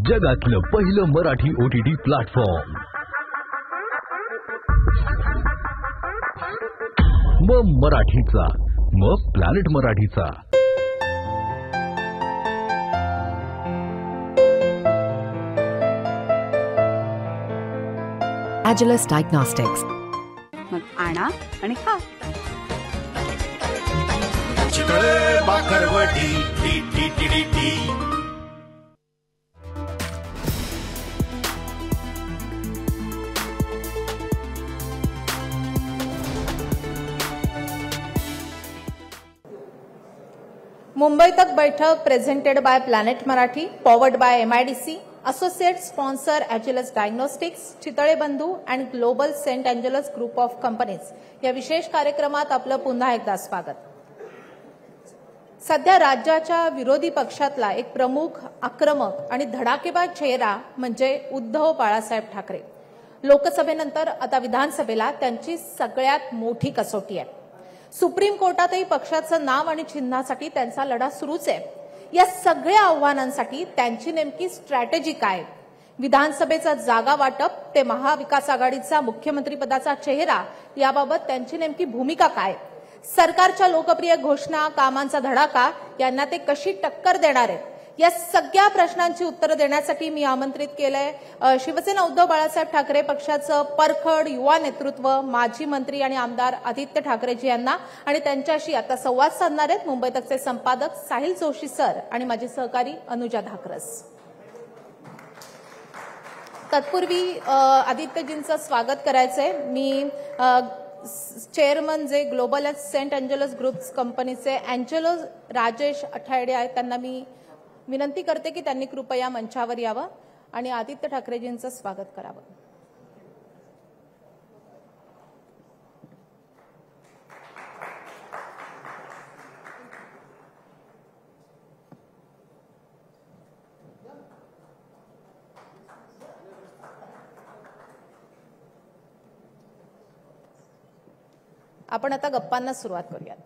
जगातलं पहिलं Marathi OTT platform मग मराठीचा, मग प्लॅनेट मराठीचा. Agilus Diagnostics. मग आणा आणि खा. चितळे बाकरवडी टी टी टी टी टी. Mumbai Tak Baithak presented by Planet Marathi, powered by MIDC, associate sponsor Agilus diagnostics, Chitale Bandhu and global Saint Angelos group of companies या विशेष कार्यक्रमात आपलं पुन्हा एकदा स्वागत. सध्या राज्याच्या विरोधी पक्षातला एक प्रमुख, आक्रमक आणि धडाकेबाज चेहरा म्हणजे उद्धव बाळासाहेब ठाकरे. लोकसभेनंतर आता विधानसभेला त्यांची सगळ्यात मोठी कसोटी आहे. सुप्रीम कोर्टातही पक्षाचं नाव आणि चिन्हासाठी त्यांचा लढा सुरूच आहे. या सगळ्या आव्हानांसाठी त्यांची नेमकी स्ट्रॅटेजी काय? विधानसभेचा जागा वाटप ते महाविकास आघाडीचा मुख्यमंत्रीपदाचा चेहरा याबाबत त्यांची नेमकी भूमिका काय? सरकारच्या लोकप्रिय घोषणा, कामांचा धडाका यांना ते कशी टक्कर देणार आहेत? या सगळ्या प्रश्नांची उत्तरं देण्यासाठी मी आमंत्रित केलंय शिवसेना उद्धव बाळासाहेब ठाकरे पक्षाचं परखड युवा नेतृत्व, माजी मंत्री आणि आमदार आदित्य ठाकरेजी यांना. आणि त्यांच्याशी आता संवाद साधणार आहेत मुंबई तकचे संपादक साहिल जोशी सर आणि माझे सहकारी अनुजा धाकरस. तत्पूर्वी आदित्यजींचं स्वागत करायचंय. मी चेअरमन जे ग्लोबल सेंट एंजलस ग्रुप्स कंपनीचे अँजेलो राजेश अठायडे आहेत त्यांना मी विनंती करते की त्यांनी कृपया मंचावर यावं आणि आदित्य ठाकरेजींचं स्वागत करावं. आपण आता गप्पांना सुरुवात करूयात.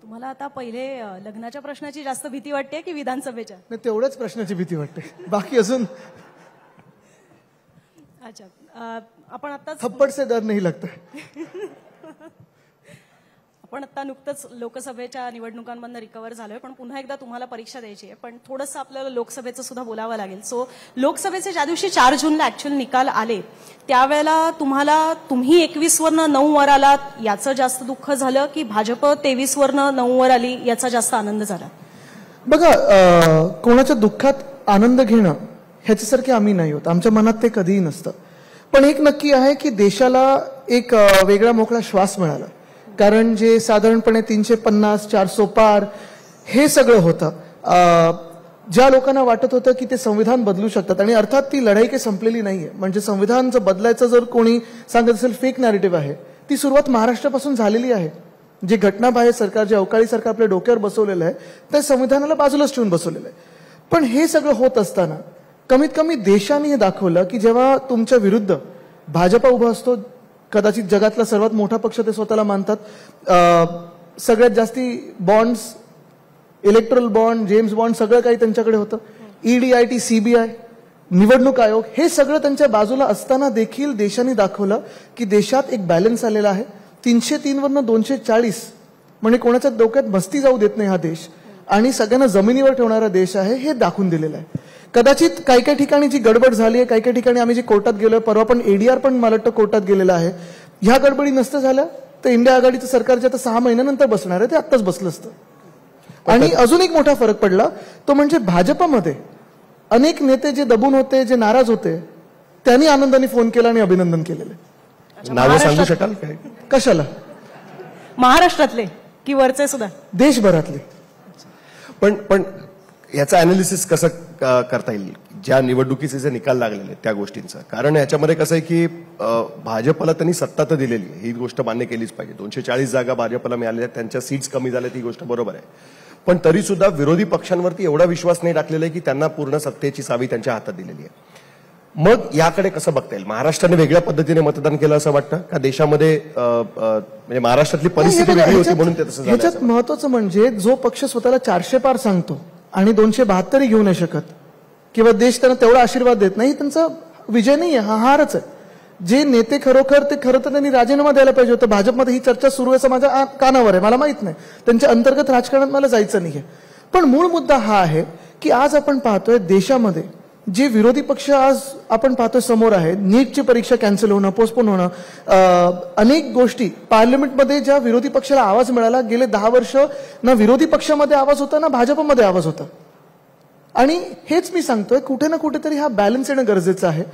तुम्हाला आता पहिले लग्नाच्या प्रश्नाची जास्त भीती वाटते की विधानसभेच्या? नाही, तेवढ्याच प्रश्नाची भीती वाटते, बाकी अजून. अच्छा, आपण आता थप्पड से डर नहीं लगता. आपण आता नुकतंच लोकसभेच्या निवडणुकांमधून रिकव्हर झालोय, पण पुन्हा एकदा तुम्हाला परीक्षा द्यायची आहे. पण थोडंसं आपल्याला लोकसभेचं सुद्धा बोलावं लागेल. सो लोकसभेचे ज्या दिवशी 4 जूनला ऍक्च्युअल निकाल आले त्यावेळेला तुम्ही 21 वरनं 9 वर आलात याचं जास्त दुःख झालं की भाजप 23 वरनं 9 वर आली याचा जास्त आनंद झाला? बघा, कोणाच्या दुःखात आनंद घेणं ह्याच्यासारखे आम्ही नाही होत, आमच्या मनात ते कधीही नसतं. पण एक नक्की आहे की देशाला एक वेगळा मोकळा श्वास मिळाला. कारण जे साधारणपणे 350, 400 पार हे सगळं होतं. ज्या लोकांना वाटत होतं की ते संविधान बदलू शकतात, आणि अर्थात ती लढाई काही संपलेली नाहीये. म्हणजे संविधान बदलायचं जर कोणी सांगत असेल फेक नॅरेटिव्ह आहे, ती सुरुवात महाराष्ट्रापासून झालेली आहे. जे घटनाबाह्य सरकार, जे अवकाळी सरकार आपल्या डोक्यावर बसवलेलं आहे त्या संविधानाला बाजूलाच ठेवून बसवलेलं आहे. पण हे सगळं होत असताना कमीत कमी देशाने हे दाखवलं की जेव्हा तुमच्या विरुद्ध भाजपा उभा असतो, कदाचित जगातला सर्वात मोठा पक्ष ते स्वतःला मानतात, सगळ्यात जास्ती bonds, erectile bond, James bond सगळं काही त्यांच्याकडे होतं, EDIT, CBI, निवडणूक आयोग, हे सगळं त्यांच्या बाजूला असताना देखील देशाने दाखवलं की देशात एक बॅलन्स आलेला आहे. 303 वरनं 240 म्हणजे कोणाच्या डोक्यात बस्ती जाऊ देत नाही हा देश, आणि सगळ्यांना जमिनीवर ठेवणारा देश आहे हे दाखवून दिलेलं आहे. कदाचित काही काही ठिकाणी जी गडबड झाली आहे, काही काही ठिकाणी आम्ही जे कोर्टात गेलोय, परवा पण ADR पण मला वाटतं कोर्टात गेलेला आहे, ह्या गडबडी नसतं झालं तर इंडिया आघाडीचं सरकार जे आता 6 महिन्यानंतर बसणार आहे ते आत्ताच बसलं असतं. आणि अजून एक मोठा फरक पडला तो म्हणजे भाजपमध्ये अनेक नेते जे दबून होते, जे नाराज होते, त्यांनी आनंदाने फोन केला आणि अभिनंदन केलेलं. नावं सांगू शकाल काय? कशाला? महाराष्ट्रातले की वरचे सुद्धा? देशभरातले. पण याचा अनालिसिस कसं करता येईल ज्या निवडणुकीचे जे निकाल लागलेले त्या गोष्टींचा? कारण याच्यामध्ये कसं आहे की भाजपला त्यांनी सत्ता तर दिलेली आहे, ही गोष्ट मान्य केलीच पाहिजे. 240 जागा भाजपला मिळालेल्या, त्यांच्या सीट्स कमी झाल्या, ही गोष्ट बरोबर आहे. पण तरी सुद्धा विरोधी पक्षांवरती एवढा विश्वास नाही टाकलेला आहे की त्यांना पूर्ण सत्तेची चावी त्यांच्या हातात दिलेली आहे. मग याकडे कसं बघता येईल? महाराष्ट्राने वेगळ्या पद्धतीने मतदान केलं असं वाटतं का? देशामध्ये म्हणजे महाराष्ट्रातली परिस्थिती वेगळी होती म्हणून ते तसं झालं? ह्याच्यात महत्वाचं म्हणजे जो पक्ष स्वतःला 400 पार सांगतो आणि 272 घेऊ नाही शकत किंवा देश त्यांना तेवढा आशीर्वाद देत नाही, त्यांचा विजय नाही आहे, हा हारच आहे. जे नेते खरोखर ते खरं तर त्यांनी राजीनामा द्यायला पाहिजे होतं. भाजपमध्ये ही चर्चा सुरू आहे माझ्या कानावर आहे, मला माहित नाही, त्यांच्या अंतर्गत राजकारणात मला जायचं नाहीये. पण मूळ मुद्दा हा आहे की आज आपण पाहतोय देशामध्ये जे विरोधी पक्ष आज आपण पाहतोय समोर आहे, नीटची परीक्षा कॅन्सल होणं, पोस्टपोन होणं, अनेक गोष्टी पार्लमेंटमध्ये ज्या विरोधी पक्षाला आवाज मिळाला, गेले 10 वर्ष ना विरोधी पक्षामध्ये आवाज होता ना भाजपमध्ये आवाज होता. आणि हेच मी सांगतोय, कुठे ना कुठेतरी हा बॅलन्स येणं गरजेचं आहे.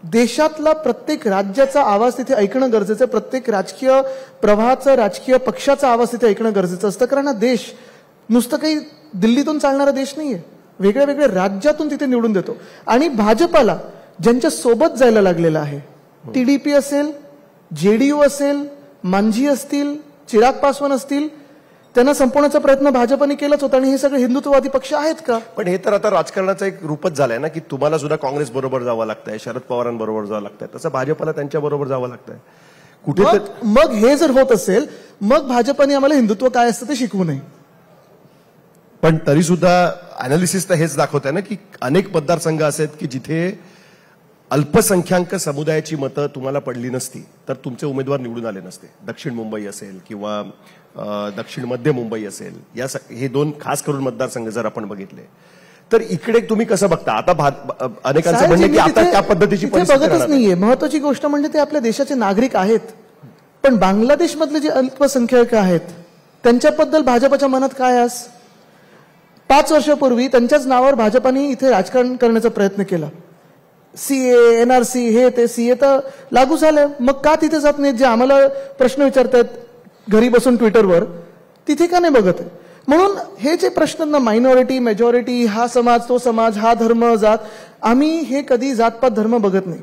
देशातला प्रत्येक राज्याचा आवाज तिथे ऐकणं गरजेचं आहे. प्रत्येक राजकीय प्रवाहाचा, राजकीय पक्षाचा आवाज तिथे ऐकणं गरजेचं असतं. कारण हा देश नुसतं काही दिल्लीतून चालणारा देश नाहीये, वेगळ्या वेगळ्या राज्यातून तिथे निवडून देतो. आणि भाजपाला ज्यांच्या सोबत जायला लागलेलं आहे, टीडीपी असेल, जेडीयू असेल, मांझी असतील, चिराग पासवान असतील, त्यांना संपवण्याचा प्रयत्न भाजपने केलाच होता. आणि हे सगळे हिंदुत्ववादी पक्ष आहेत का? पण हे तर आता राजकारणाचं एक रूपच झालंय ना की तुम्हाला सुद्धा काँग्रेस बरोबर जावं लागतंय, शरद पवारांबरोबर जावं लागतंय, तसं भाजपला त्यांच्या बरोबर जावं लागतंय कुठे. मग हे जर होत असेल, मग भाजपने आम्हाला हिंदुत्व काय असतं ते शिकवू नये. पण तरी सुद्धा अनालिसिस तर हेच दाखवत आहे ना की अनेक मतदारसंघ असे आहेत की जिथे अल्पसंख्याक समुदायाची मतं तुम्हाला पडली नसती तर तुमचे उमेदवार निवडून आले नसते. दक्षिण मुंबई असेल किंवा दक्षिण मध्य मुंबई असेल, हे 2 खास करून मतदारसंघ जर आपण बघितले तर इकडे तुम्ही कसं बघता? आता अनेकांचं म्हणणं की आता त्या पद्धतीची परिस्थिती बघतच नाहीये. महत्वाची गोष्ट म्हणजे ते आपल्या देशाचे नागरिक आहेत, पण बांगलादेशमधले जे अल्पसंख्याक आहेत त्यांच्याबद्दल भाजपच्या मनात काय आज? 5 वर्षापूर्वी त्यांच्याच नावावर भाजपाने इथे राजकारण करण्याचा प्रयत्न केला. सीए, एनआरसी, हे ते. सीए तर लागू झालं, मग का तिथे जात नाहीत? जे आम्हाला प्रश्न विचारतात घरी बसून ट्विटरवर, तिथे का नाही बघत? म्हणून हे जे प्रश्न ना, मायनॉरिटी, मेजॉरिटी, हा समाज, तो समाज, हा धर्म, जात, आम्ही हे कधी जातपात धर्म बघत नाही.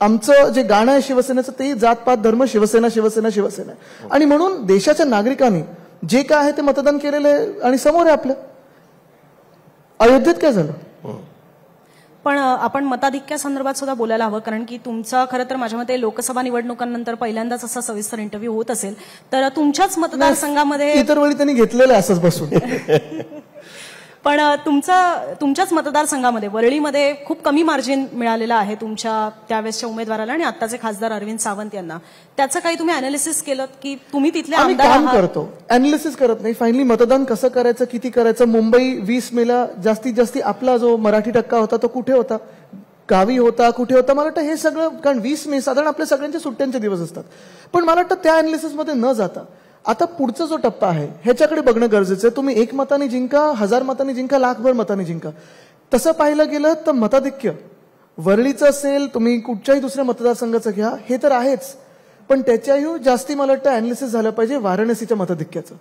आमचं जे गाणं आहे शिवसेनेचं ते जातपात धर्म, शिवसेना शिवसेना शिवसेना. आणि म्हणून देशाच्या नागरिकांनी जे काय आहे ते मतदान केलेलं आहे आणि समोर आहे आपल्या. अयोध्येत काय झालं? पण आपण मताधिक्यासंदर्भात सुद्धा बोलायला हवं, कारण की तुमचा खरं तर माझ्या मते लोकसभा निवडणुकांनंतर पहिल्यांदाच असा सविस्तर इंटरव्ह्यू होत असेल, तर तुमच्याच मतदारसंघामध्ये इतर वेळी त्यांनी घेतलेलं आहे असंच बसून. पण तुमच्याच मतदारसंघामध्ये वरळीमध्ये खूप कमी मार्जिन मिळालेलं आहे तुमच्या त्यावेळेसच्या उमेदवाराला आणि आत्ताचे खासदार अरविंद सावंत यांना. त्याचं काही तुम्ही अनालिसिस केलं की तुम्ही तिथले आमदार काम करतो, अनालिसिस करत नाही. फायनली मतदान कसं करायचं, किती करायचं? मुंबई 20 मेला जास्तीत जास्त आपला जो मराठी टक्का होता तो कुठे होता? गावी होता, कुठे होता? मला वाटतं हे सगळं, कारण 20 मे साधारण आपल्या सगळ्यांचे सुट्ट्यांचे दिवस असतात. पण मला वाटतं त्या अनालिसिसमध्ये न जाता आता पुढचा जो टप्पा आहे ह्याच्याकडे बघणं गरजेचं आहे. तुम्ही 1 मताने जिंका, 1000 मतांनी जिंका, लाखभर मतांनी जिंका, तसं पाहिलं गेलं तर मताधिक्य वरळीचं असेल, तुम्ही कुठच्याही दुसऱ्या मतदारसंघाचं घ्या, हे तर आहेच. पण त्याच्याही जास्ती मला वाटतं अनालिसिस झालं पाहिजे वाराणसीच्या मताधिक्याचं.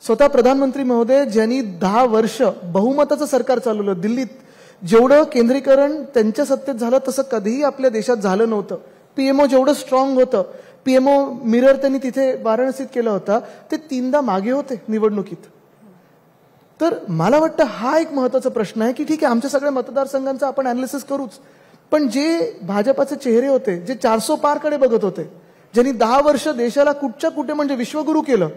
स्वतः प्रधानमंत्री महोदय ज्यांनी 10 वर्ष बहुमताचं सरकार चालवलं, दिल्लीत जेवढं केंद्रीकरण त्यांच्या सत्तेत झालं तसं कधीही आपल्या देशात झालं नव्हतं. पीएमओ जेवढं स्ट्रॉंग होतं, पीएमओ मिरर त्यांनी तिथे वाराणसीत केला होता, ते 3दा मागे होते निवडणुकीत. तर मला वाटतं हा एक महत्वाचा प्रश्न आहे की ठीक आहे, आमच्या सगळ्या मतदारसंघांचं आपण अनालिसिस करूच, पण जे भाजपाचे चेहरे होते, जे 400 पारकडे बघत होते, ज्यांनी 10 वर्ष देशाला कुठच्या कुठे म्हणजे विश्वगुरू केलं,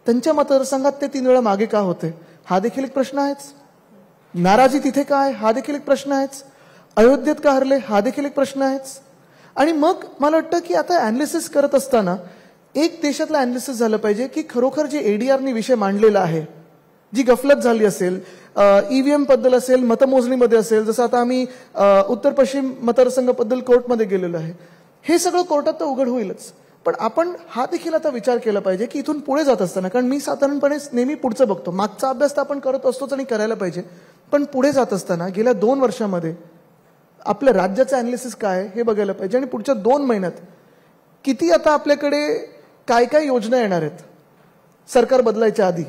त्यांच्या मतदारसंघात ते 3 वेळा मागे का होते? हा देखील एक प्रश्न आहेच. नाराजी तिथे काय? हा देखील एक प्रश्न आहेच. अयोध्येत का हरले? हा देखील एक प्रश्न आहेच. आणि मग मला वाटतं की आता अनालिसिस करत असताना एक देशातला अनालिसिस झालं पाहिजे की खरोखर जे एडीआरनी विषय मांडलेला आहे, जी गफलत झाली असेल, ईव्हीएम बद्दल असेल, मतमोजणीमध्ये असेल, जसं आता आम्ही उत्तर पश्चिम मतदारसंघाबद्दल कोर्टमध्ये गेलेलो आहे, हे सगळं कोर्टात तर उघड होईलच. पण आपण हा देखील आता विचार केला पाहिजे की इथून पुढे जात असताना, कारण मी साधारणपणे नेहमी पुढचं बघतो, मागचा अभ्यास तर आपण करत असतोच आणि करायला पाहिजे, पण पुढे जात असताना गेल्या 2 वर्षामध्ये आपल्या राज्याचं अनालिसिस काय हे बघायला पाहिजे. आणि पुढच्या 2 महिन्यात किती आता आपल्याकडे काय काय योजना येणार आहेत सरकार बदलायच्या आधी,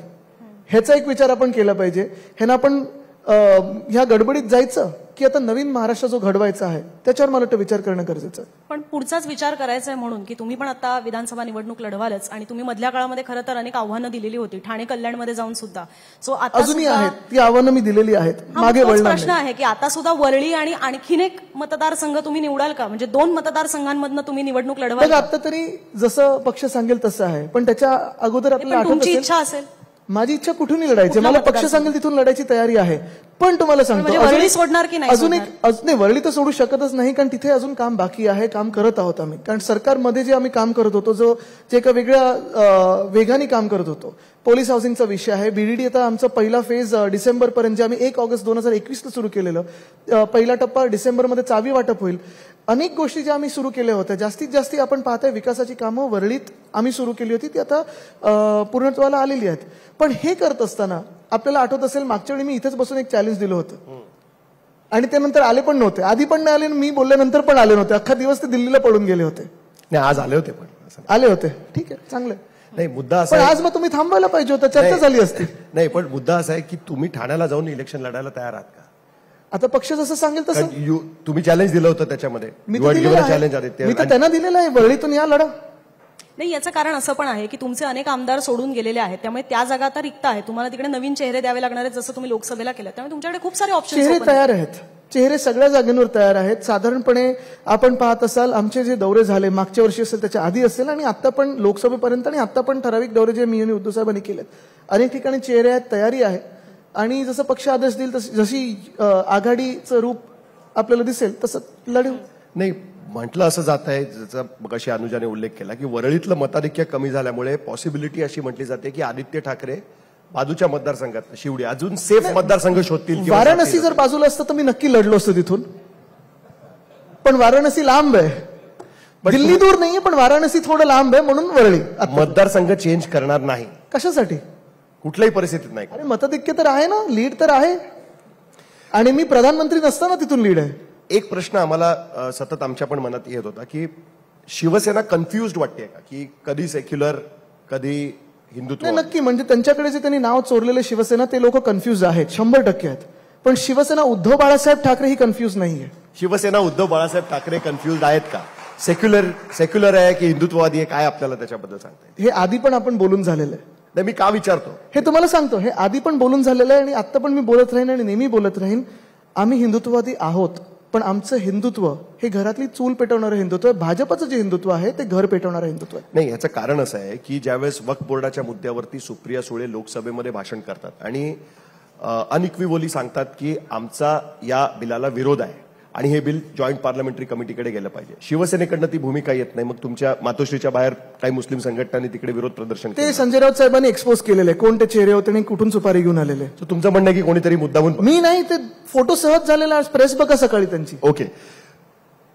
ह्याचा एक विचार आपण केला पाहिजे. ह्यानं आपण ह्या गडबडीत जायचं की आता नवीन महाराष्ट्र जो घडवायचा आहे त्याच्यावर मला वाटतं विचार करणं गरजेचं आहे. पण पुढचाच विचार करायचा आहे म्हणून की तुम्ही पण आता विधानसभा निवडणूक लढवालच आणि तुम्ही मधल्या काळामध्ये खरं तर अनेक आव्हानं दिलेली होती ठाणे कल्याणमध्ये जाऊन सुद्धा. सो आता अजूनही आहेत ती आव्हानं मी दिलेली आहेत, मागे वळणार प्रश्न आहे की आता सुद्धा वरळी आणि आणखीन एक मतदारसंघ तुम्ही निवडाल का? म्हणजे 2 मतदारसंघांमधनं तुम्ही निवडणूक लढवाल? आता तरी जसं पक्ष सांगेल तसं आहे, पण त्याच्या अगोदर आपल्याला आठवत तुमची असेल इच्छा असेल माझी इच्छा कुठूनही लढायची, मला पक्ष मतदारसंघ? सांगेल तिथून लढायची तयारी आहे. पण तुम्हाला सांगतो म्हणजे वरळी सोडणार की नाही अजून नाही, वरळी तर सोडू शकतच नाही, कारण तिथे अजून काम बाकी आहे, काम करत आहोत आम्ही. कारण सरकारमध्ये जे आम्ही काम करत होतो, जे एका वेगळ्या वेगाने काम करत होतो, पोलीस हाऊसिंगचा विषय आहे. बीडीडी आता आमचा पहिला फेज डिसेंबरपर्यंत, जे आम्ही 1 ऑगस्ट 2021 सुरू केलेलं, पहिला टप्पा डिसेंबरमध्ये चावी वाटप होईल. अनेक गोष्टी ज्या आम्ही सुरू केल्या होत्या, जास्तीत जास्त आपण पाहताय विकासाची कामं वरळीत आम्ही सुरू केली होती, ती आता पूर्णत्वाला आलेली आहेत. पण हे करत असताना आपल्याला आठवत असेल मागच्या वेळी मी इथेच बसून एक चॅलेंज दिलं होतं आणि त्यानंतर आले पण नव्हते, आधी पण नाही आले, मी बोलल्यानंतर पण आले नव्हते, अख्खा दिवस ते दिल्लीला पळून गेले होते. नाही, आज आले होते, पण आले होते, ठीक आहे, चांगलं. नाही, मुद्दा असा पण आहे, आज मग तुम्ही थांबायला पाहिजे होतं, चर्चा झाली असती. नाही, पण मुद्दा असा आहे की तुम्ही ठाण्याला जाऊन इलेक्शन लढायला तयार आहात का? आता पक्ष जसं सांगेल तसं. तुम्ही चॅलेंज दिलं होतं त्याच्यामध्ये, मी तर त्यांना दिलेलं आहे, वरळीतून या लढा. नाही, याचं कारण असं पण आहे की तुमचे अनेक आमदार सोडून गेलेले आहेत, त्यामुळे त्या जागा आता रिक्त आहेत, तुम्हाला तिकडे नवीन चेहरे द्यावे लागणार आहेत, जसं तुम्ही लोकसभेला केलं. त्यामुळे तुमच्याकडे खूप सारे ऑप्शन चेहरे तयार आहेत, चेहरे सगळ्या जागेवर तयार आहेत. साधारणपणे आपण पाहत असाल आमचे जे दौरे झाले मागच्या वर्षी असेल, त्याच्या आधी असेल, आणि आता पण लोकसभेपर्यंत, आणि आता पण ठराविक दौरे जे मी आणि उद्धव साहेबांनी केलेत, अनेक ठिकाणी चेहरे आहेत, तयारी आहे. आणि जसं पक्ष आदेश देईल तशी, जशी आघाडीचं रूप आपल्याला दिसेल तसं लढू. नाही, म्हटलं असं जात आहे, ज्याचा मगाशी अनुजाने उल्लेख केला की वरळीतलं मताधिक्य कमी झाल्यामुळे पॉसिबिलिटी अशी म्हटली जाते की आदित्य ठाकरे बाजूच्या मतदारसंघात शिवडी अजून सेफ मतदारसंघ शोधतील. वाराणसी जर बाजूला असतं तर मी नक्की लढलो असतो तिथून, पण वाराणसी लांब आहे, दिल्ली दूर नाहीये, पण वाराणसी थोडं लांब आहे, म्हणून वरळी. मतदारसंघ चेंज करणार नाही कशासाठी? कुठल्याही परिस्थितीत नाही. अरे मताधिक्य तर आहे ना, लीड तर आहे, आणि मी प्रधानमंत्री नसताना तिथून लीड आहे. एक प्रश्न आम्हाला सतत आमच्या पण मनात येत होता की शिवसेना कन्फ्युज्ड वाटते का, की कधी सेक्युलर कधी हिंदुत्व? नक्की, म्हणजे त्यांच्याकडे जे त्यांनी नाव चोरलेले शिवसेना, ते लोक कन्फ्युज आहेत, 100% आहेत. पण शिवसेना उद्धव बाळासाहेब ठाकरे ही कन्फ्युज नाहीये. शिवसेना उद्धव बाळासाहेब ठाकरे कन्फ्युज आहेत का? सेक्युलर आहे की हिंदुत्ववादी आहे, काय आपल्याला त्याच्याबद्दल सांगता येईल? हे आधी पण आपण बोलून झालेलं आहे. नाही, मी का विचारतो हे तुम्हाला सांगतो, हे आधी पण बोलून झालेलं आहे आणि आता पण मी बोलत राहीन आणि नेहमी बोलत राहीन. आम्ही हिंदुत्ववादी आहोत, पण आमचं हिंदुत्व हे घरातली चूल पेटवणारं हिंदुत्व आहे. भाजपचं जे हिंदुत्व आहे ते घर पेटवणारं हिंदुत्व आहे. नाही, याचं कारण असं आहे की ज्यावेळेस वक्फ बोर्डाच्या मुद्द्यावरती सुप्रिया सुळे लोकसभेमध्ये भाषण करतात आणि अनइक्विव्हली सांगतात की आमचा या बिलाला विरोध आहे आणि हे बिल जॉईंट पार्लमेंटरी कमिटीकडे गेलं पाहिजे, शिवसेनेकडनं ती भूमिका येत नाही. मग तुमच्या मातोश्रीच्या बाहेर काही मुस्लिम संघटनांनी तिकडे विरोध प्रदर्शन केलं. ते संजय राऊत साहेबांनी एक्सपोज केलेले कोणते चेहरे होते आणि कुठून सुपारी घेऊन आलेले. तुमचं म्हणणं की कोणीतरी मुद्दामून? मी नाही, ते फोटो सहज झालेला, प्रेस बघा सकाळी त्यांची. ओके,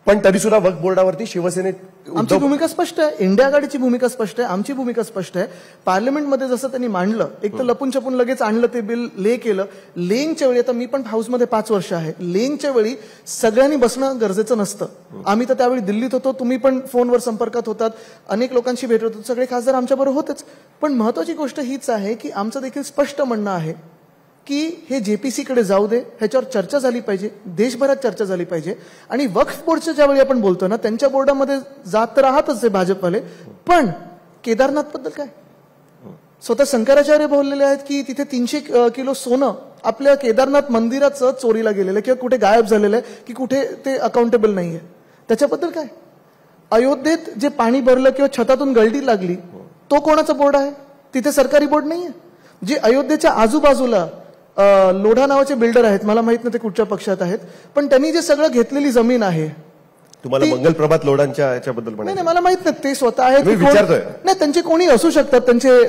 पण तरी सुद्धा वक्फ बोर्डावरती शिवसेनेत आमची भूमिका स्पष्ट आहे, इंडिया आघाडीची भूमिका स्पष्ट आहे, आमची भूमिका स्पष्ट आहे. पार्लमेंटमध्ये जसं त्यांनी मांडलं, एक तर लपून छपून लगेच आणलं ते बिल, ले केलं. लेंगच्या वेळी, आता मी पण हाऊसमध्ये 5 वर्ष आहे, लेंगच्या वेळी सगळ्यांनी बसणं गरजेचं नसतं. आम्ही तर त्यावेळी दिल्लीत होतो, तुम्ही पण फोनवर संपर्कात होतात, अनेक लोकांशी भेटत होतो, सगळे खासदार आमच्याबरोबर होतेच. पण महत्वाची गोष्ट हीच आहे की आमचं देखील स्पष्ट म्हणणं आहे की हे जेपीसीकडे जाऊ दे, ह्याच्यावर चर्चा झाली पाहिजे, देशभरात चर्चा झाली पाहिजे. आणि वक्फ बोर्डच्या ज्यावेळी आपण बोलतो ना, त्यांच्या बोर्डामध्ये जात तर राहतच आहे भाजपवाले, पण केदारनाथबद्दल काय? स्वतः शंकराचार्य बोललेले आहेत की तिथे 300 किलो सोनं आपल्या केदारनाथ मंदिराचं चोरीला गेलेलं किंवा कुठे गायब झालेलं आहे की कुठे ते अकाउंटेबल नाहीये. त्याच्याबद्दल काय? अयोध्येत जे पाणी भरलं किंवा छतातून गळती लागली, तो कोणाचा बोर्ड आहे? तिथे सरकारी बोर्ड नाहीये. जे अयोध्येच्या आजूबाजूला लोढा नावाचे बिल्डर आहेत, मला माहित नाही ते कुठच्या पक्षात आहेत, पण त्यांनी जे सगळं घेतलेली जमीन आहे. तुम्हाला मंगल प्रभात लोढांच्या याच्याबद्दल नाही, मला माहित नाही, ते स्वतः आहेत, विचारतोय. नाही, त्यांचे कोणी असू शकतात, त्यांचे